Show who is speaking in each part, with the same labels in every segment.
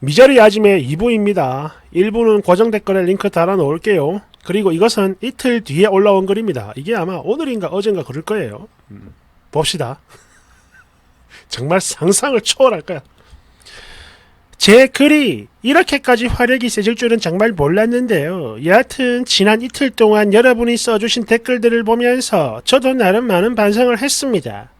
Speaker 1: 미저리 아짐의 2부입니다. 1부는 고정 댓글에 링크 달아 놓을게요. 그리고 이것은 이틀 뒤에 올라온 글입니다. 이게 아마 오늘인가 어젠가 그럴 거예요. 봅시다. 정말 상상을 초월할 거야. 제 글이 이렇게까지 화력이 세질 줄은 정말 몰랐는데요. 여하튼 지난 이틀 동안 여러분이 써주신 댓글들을 보면서 저도 나름 많은 반성을 했습니다.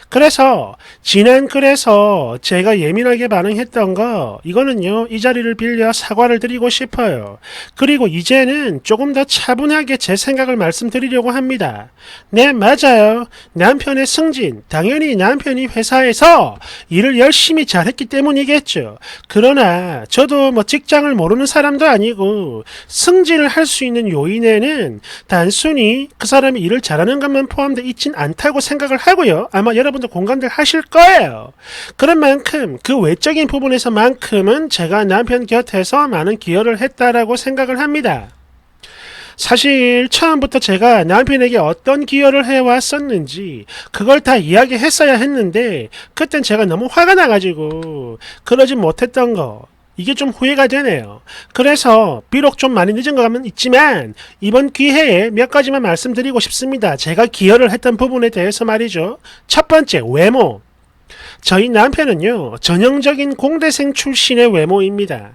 Speaker 1: 그래서 지난 글에서 제가 예민하게 반응했던 거 이거는요, 이 자리를 빌려 사과를 드리고 싶어요. 그리고 이제는 조금 더 차분하게 제 생각을 말씀드리려고 합니다. 네, 맞아요. 남편의 승진, 당연히 남편이 회사에서 일을 열심히 잘했기 때문이겠죠. 그러나 저도 뭐 직장을 모르는 사람도 아니고 승진을 할 수 있는 요인에는 단순히 그 사람이 일을 잘하는 것만 포함되어 있진 않다고 생각을 하고요. 아마 여러분도 공감들 하실 거예요. 그런 만큼 그 외적인 부분에서만큼은 제가 남편 곁에서 많은 기여를 했다라고 생각을 합니다. 사실 처음부터 제가 남편에게 어떤 기여를 해왔었는지 그걸 다 이야기했어야 했는데 그땐 제가 너무 화가 나가지고 그러지 못했던 거, 이게 좀 후회가 되네요. 그래서 비록 좀 많이 늦은 것은 있지만 이번 기회에 몇 가지만 말씀드리고 싶습니다. 제가 기여를 했던 부분에 대해서 말이죠. 첫 번째, 외모. 저희 남편은요, 전형적인 공대생 출신의 외모입니다.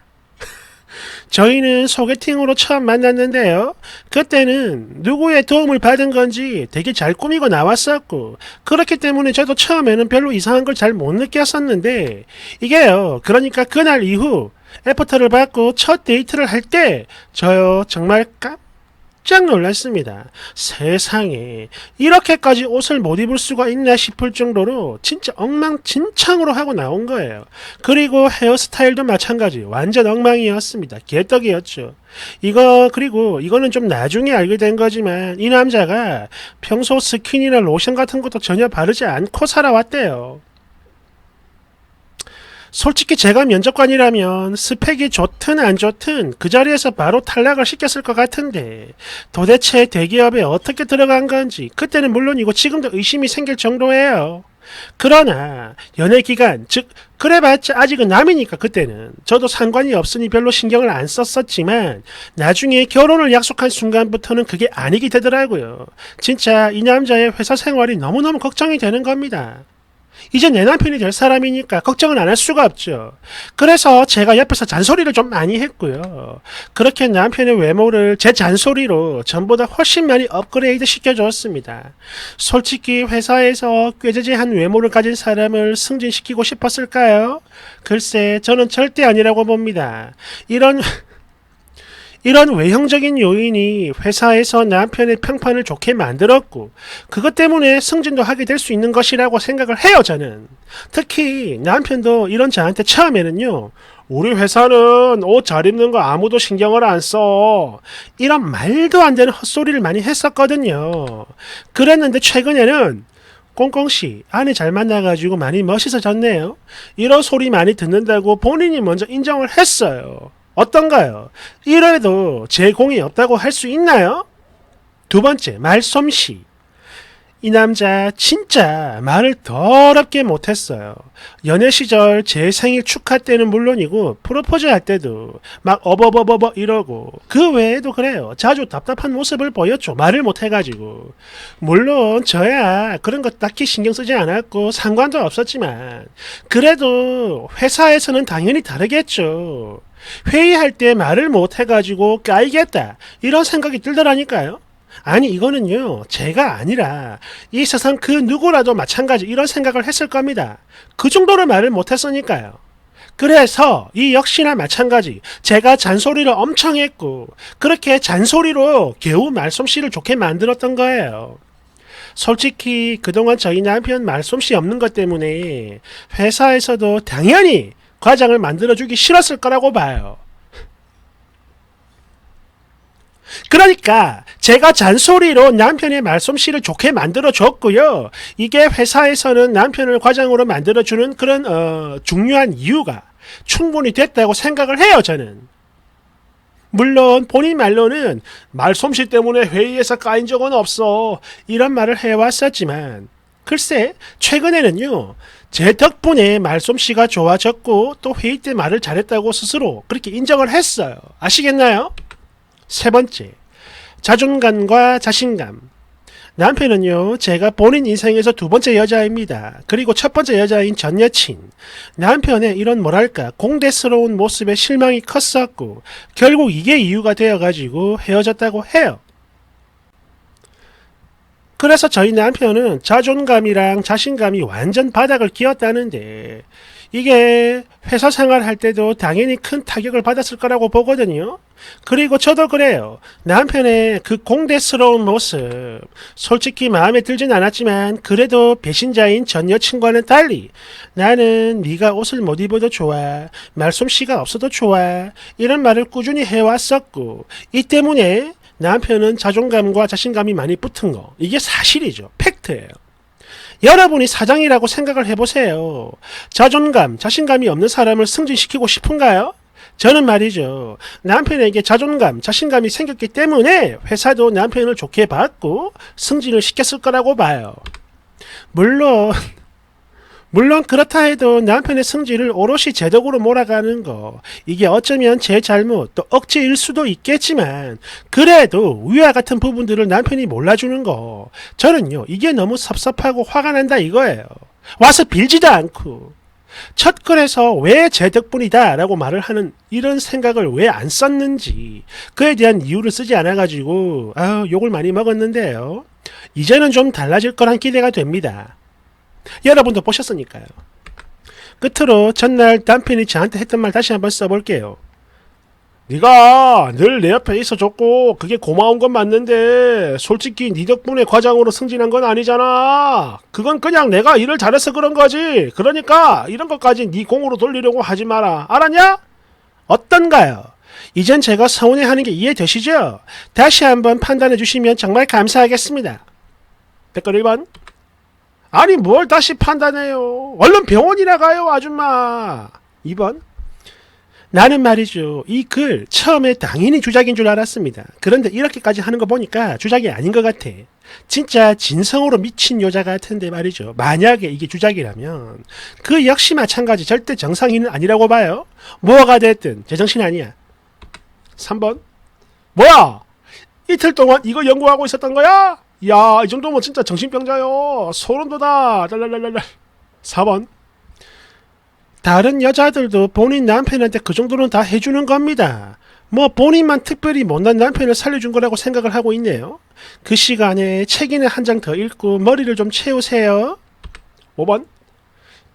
Speaker 1: 저희는 소개팅으로 처음 만났는데요. 그때는 누구의 도움을 받은 건지 되게 잘 꾸미고 나왔었고, 그렇기 때문에 저도 처음에는 별로 이상한 걸 잘 못 느꼈었는데, 이게요, 그러니까 그날 이후 애프터를 받고 첫 데이트를 할 때 저요, 정말 깜짝 놀랐습니다. 세상에 이렇게까지 옷을 못 입을 수가 있나 싶을 정도로 진짜 엉망진창으로 하고 나온 거예요. 그리고 헤어스타일도 마찬가지, 완전 엉망이었습니다. 개떡이었죠. 그리고 이거는 좀 나중에 알게 된 거지만 이 남자가 평소 스킨이나 로션 같은 것도 전혀 바르지 않고 살아왔대요. 솔직히 제가 면접관이라면 스펙이 좋든 안 좋든 그 자리에서 바로 탈락을 시켰을 것 같은데 도대체 대기업에 어떻게 들어간 건지 그때는 물론이고 지금도 의심이 생길 정도예요. 그러나 연애기간, 즉 그래봤자 아직은 남이니까 그때는 저도 상관이 없으니 별로 신경을 안 썼었지만 나중에 결혼을 약속한 순간부터는 그게 아니게 되더라고요. 진짜 이 남자의 회사 생활이 너무너무 걱정이 되는 겁니다. 이제 내 남편이 될 사람이니까 걱정은 안 할 수가 없죠. 그래서 제가 옆에서 잔소리를 좀 많이 했고요. 그렇게 남편의 외모를 제 잔소리로 전보다 훨씬 많이 업그레이드 시켜줬습니다. 솔직히 회사에서 꾀재재한 외모를 가진 사람을 승진시키고 싶었을까요? 글쎄, 저는 절대 아니라고 봅니다. 이런 외형적인 요인이 회사에서 남편의 평판을 좋게 만들었고 그것 때문에 승진도 하게 될 수 있는 것이라고 생각을 해요, 저는. 특히 남편도 이런 저한테 처음에는요, 우리 회사는 옷 잘 입는 거 아무도 신경을 안 써, 이런 말도 안 되는 헛소리를 많이 했었거든요. 그랬는데 최근에는 꽁꽁씨 아내 잘 만나가지고 많이 멋있어졌네요, 이런 소리 많이 듣는다고 본인이 먼저 인정을 했어요. 어떤가요? 이래도 제 공이 없다고 할 수 있나요? 두 번째, 말솜씨. 이 남자 진짜 말을 더럽게 못했어요. 연애 시절 제 생일 축하 때는 물론이고 프로포즈 할 때도 막 어버버버버 이러고 그 외에도 그래요. 자주 답답한 모습을 보였죠. 말을 못해가지고. 물론 저야 그런 거 딱히 신경 쓰지 않았고 상관도 없었지만 그래도 회사에서는 당연히 다르겠죠. 회의할 때 말을 못해가지고 까이겠다, 이런 생각이 들더라니까요. 아니, 이거는요, 제가 아니라 이 세상 그 누구라도 마찬가지 이런 생각을 했을 겁니다. 그 정도로 말을 못했으니까요. 그래서 이 역시나 마찬가지, 제가 잔소리를 엄청 했고 그렇게 잔소리로 겨우 말솜씨를 좋게 만들었던 거예요. 솔직히 그동안 저희 남편 말솜씨 없는 것 때문에 회사에서도 당연히 과장을 만들어주기 싫었을 거라고 봐요. 그러니까 제가 잔소리로 남편의 말솜씨를 좋게 만들어줬고요. 이게 회사에서는 남편을 과장으로 만들어주는 그런 중요한 이유가 충분히 됐다고 생각을 해요, 저는. 물론 본인 말로는 말솜씨 때문에 회의에서 까인 적은 없어, 이런 말을 해왔었지만 글쎄 최근에는요 제 덕분에 말솜씨가 좋아졌고 또 회의 때 말을 잘했다고 스스로 그렇게 인정을 했어요. 아시겠나요? 세 번째, 자존감과 자신감. 남편은요 제가 본인 인생에서 두 번째 여자입니다. 그리고 첫 번째 여자인 전 여친. 남편의 이런 뭐랄까 공대스러운 모습에 실망이 컸었고 결국 이게 이유가 되어가지고 헤어졌다고 해요. 그래서 저희 남편은 자존감이랑 자신감이 완전 바닥을 기었다는데 이게 회사 생활할 때도 당연히 큰 타격을 받았을 거라고 보거든요. 그리고 저도 그래요. 남편의 그 공대스러운 모습 솔직히 마음에 들진 않았지만 그래도 배신자인 전 여친과는 달리 나는 네가 옷을 못 입어도 좋아, 말솜씨가 없어도 좋아 이런 말을 꾸준히 해왔었고 이 때문에 남편은 자존감과 자신감이 많이 붙은 거 이게 사실이죠. 팩트예요. 여러분이 사장이라고 생각을 해보세요. 자존감, 자신감이 없는 사람을 승진시키고 싶은가요? 저는 말이죠. 남편에게 자존감, 자신감이 생겼기 때문에 회사도 남편을 좋게 봤고 승진을 시켰을 거라고 봐요. 물론 그렇다 해도 남편의 승진을 오롯이 제 덕으로 몰아가는 거 이게 어쩌면 제 잘못 또 억지일 수도 있겠지만 그래도 위와 같은 부분들을 남편이 몰라주는 거 저는요 이게 너무 섭섭하고 화가 난다 이거예요. 와서 빌지도 않고 첫 글에서 왜 제 덕분이다 라고 말을 하는 이런 생각을 왜 안 썼는지 그에 대한 이유를 쓰지 않아가지고 욕을 많이 먹었는데요. 이제는 좀 달라질 거란 기대가 됩니다. 여러분도 보셨으니까요. 끝으로 전날 남편이 저한테 했던 말 다시 한번 써볼게요. 네가 늘 내 옆에 있어줬고 그게 고마운 건 맞는데 솔직히 네 덕분에 과장으로 승진한 건 아니잖아. 그건 그냥 내가 일을 잘해서 그런 거지. 그러니까 이런 것까지 네 공으로 돌리려고 하지 마라. 알았냐? 어떤가요? 이젠 제가 서운해하는 게 이해되시죠? 다시 한번 판단해 주시면 정말 감사하겠습니다. 댓글 1번. 아니 뭘 다시 판단해요. 얼른 병원이나 가요 아줌마. 2번. 나는 말이죠. 이 글 처음에 당연히 주작인 줄 알았습니다. 그런데 이렇게까지 하는 거 보니까 주작이 아닌 것 같아. 진짜 진성으로 미친 여자 같은데 말이죠. 만약에 이게 주작이라면 그 역시 마찬가지 절대 정상인은 아니라고 봐요. 뭐가 됐든 제정신 아니야. 3번. 뭐야? 이틀 동안 이거 연구하고 있었던 거야? 야, 이 정도면 진짜 정신병자요. 소름 돋아. 랄랄랄랄. 4번. 다른 여자들도 본인 남편한테 그 정도는 다 해주는 겁니다. 뭐 본인만 특별히 못난 남편을 살려준 거라고 생각을 하고 있네요. 그 시간에 책이나 한 장 더 읽고 머리를 좀 채우세요. 5번.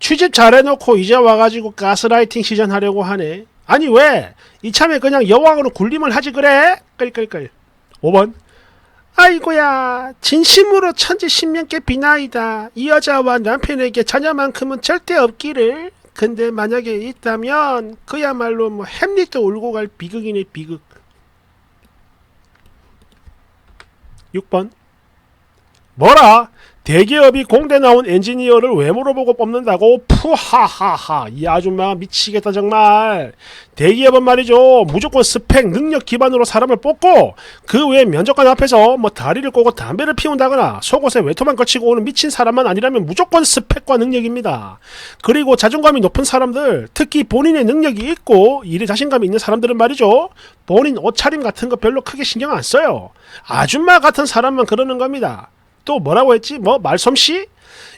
Speaker 1: 취직 잘해놓고 이제 와가지고 가스라이팅 시전하려고 하네. 아니 왜? 이참에 그냥 여왕으로 군림을 하지 그래? 끌끌끌. 5번. 아이고야 진심으로 천지신명께 비나이다. 이 여자와 남편에게 자녀만큼은 절대 없기를. 근데 만약에 있다면 그야말로 뭐 햄릿도 울고 갈 비극이네 비극. 6번. 뭐라? 대기업이 공대 나온 엔지니어를 외모로 뽑는다고? 푸하하하. 이 아줌마 미치겠다 정말. 대기업은 말이죠 무조건 스펙 능력 기반으로 사람을 뽑고 그 외에 면접관 앞에서 뭐 다리를 꼬고 담배를 피운다거나 속옷에 외투만 걸치고 오는 미친 사람만 아니라면 무조건 스펙과 능력입니다. 그리고 자존감이 높은 사람들 특히 본인의 능력이 있고 일에 자신감이 있는 사람들은 말이죠 본인 옷차림 같은 거 별로 크게 신경 안 써요. 아줌마 같은 사람만 그러는 겁니다. 또 뭐라고 했지? 뭐 말솜씨?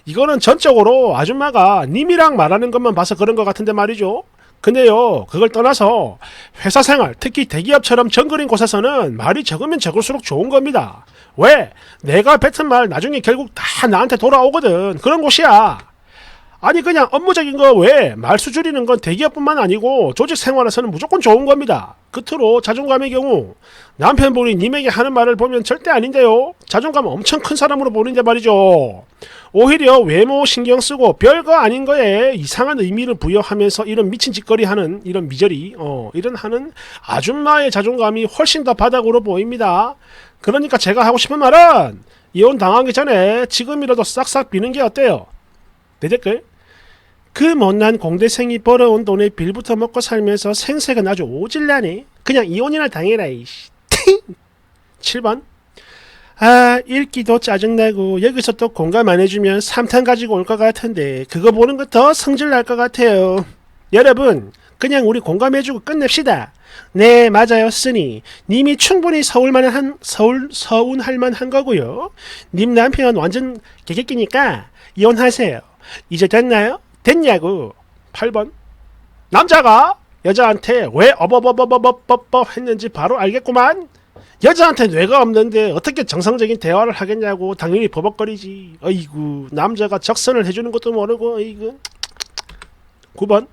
Speaker 1: 이거는 전적으로 아줌마가 님이랑 말하는 것만 봐서 그런 것 같은데 말이죠. 근데요 그걸 떠나서 회사 생활 특히 대기업처럼 정글인 곳에서는 말이 적으면 적을수록 좋은 겁니다. 왜? 내가 뱉은 말 나중에 결국 다 나한테 돌아오거든. 그런 곳이야. 아니 그냥 업무적인 거 왜 말수 줄이는 건 대기업뿐만 아니고 조직 생활에서는 무조건 좋은 겁니다. 끝으로 자존감의 경우 남편분이 님에게 하는 말을 보면 절대 아닌데요 자존감 엄청 큰 사람으로 보는데 말이죠 오히려 외모 신경 쓰고 별거 아닌 거에 이상한 의미를 부여하면서 이런 미친 짓거리 하는 이런 미저리 이런 하는 아줌마의 자존감이 훨씬 더 바닥으로 보입니다. 그러니까 제가 하고 싶은 말은 이혼 당하기 전에 지금이라도 싹싹 비는 게 어때요? 내 댓글. 그 못난 공대생이 벌어온 돈에 빌부터 먹고 살면서 생색은 아주 오질나네. 그냥 이혼이나 당해라 이씨. 7번. 아, 읽기도 짜증나고 여기서 또 공감 안 해주면 3탄 가지고 올 것 같은데 그거 보는 거 더 성질 날 것 같아요. 여러분 그냥 우리 공감해주고 끝냅시다. 네 맞아요 쓰니 님이 충분히 서운할 만한 거고요. 님 남편 완전 개개끼니까 이혼하세요. 이제 됐나요? 됐냐고. 8번 남자가 여자한테 왜 어버버버버버버 했는지 바로 알겠구만. 여자한테 뇌가 없는데 어떻게 정상적인 대화를 하겠냐고. 당연히 버벅거리지. 어이구 남자가 적선을 해주는 것도 모르고. 어이구. 9번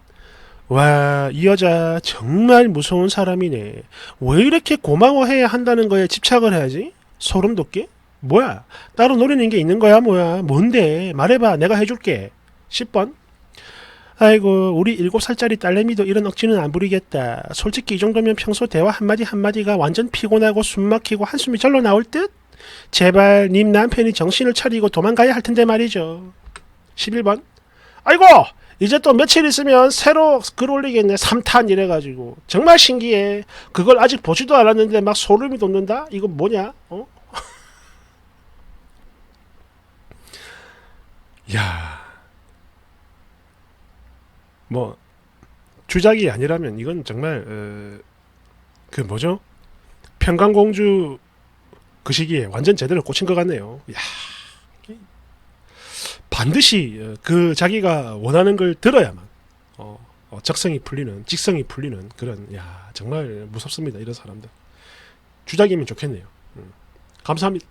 Speaker 1: 와, 이 여자 정말 무서운 사람이네. 왜 이렇게 고마워해야 한다는 거에 집착을 해야지? 소름 돋게? 뭐야? 따로 노리는 게 있는 거야 뭐야? 뭔데? 말해봐 내가 해줄게. 10번 아이고 우리 7살짜리 딸내미도 이런 억지는 안 부리겠다. 솔직히 이 정도면 평소 대화 한마디 한마디가 완전 피곤하고 숨막히고 한숨이 절로 나올 듯? 제발 님 남편이 정신을 차리고 도망가야 할 텐데 말이죠. 11번 아이고 이제 또 며칠 있으면 새로 글 올리겠네. 3탄 이래가지고 정말 신기해. 그걸 아직 보지도 않았는데 막 소름이 돋는다? 이거 뭐냐? 어? 야, 뭐 주작이 아니라면 이건 정말 그 뭐죠? 평강공주 그 시기에 완전 제대로 꽂힌 것 같네요. 야, 반드시 그 자기가 원하는 걸 들어야만 적성이 풀리는, 직성이 풀리는 그런. 야 정말 무섭습니다 이런 사람들. 주작이면 좋겠네요. 감사합니다.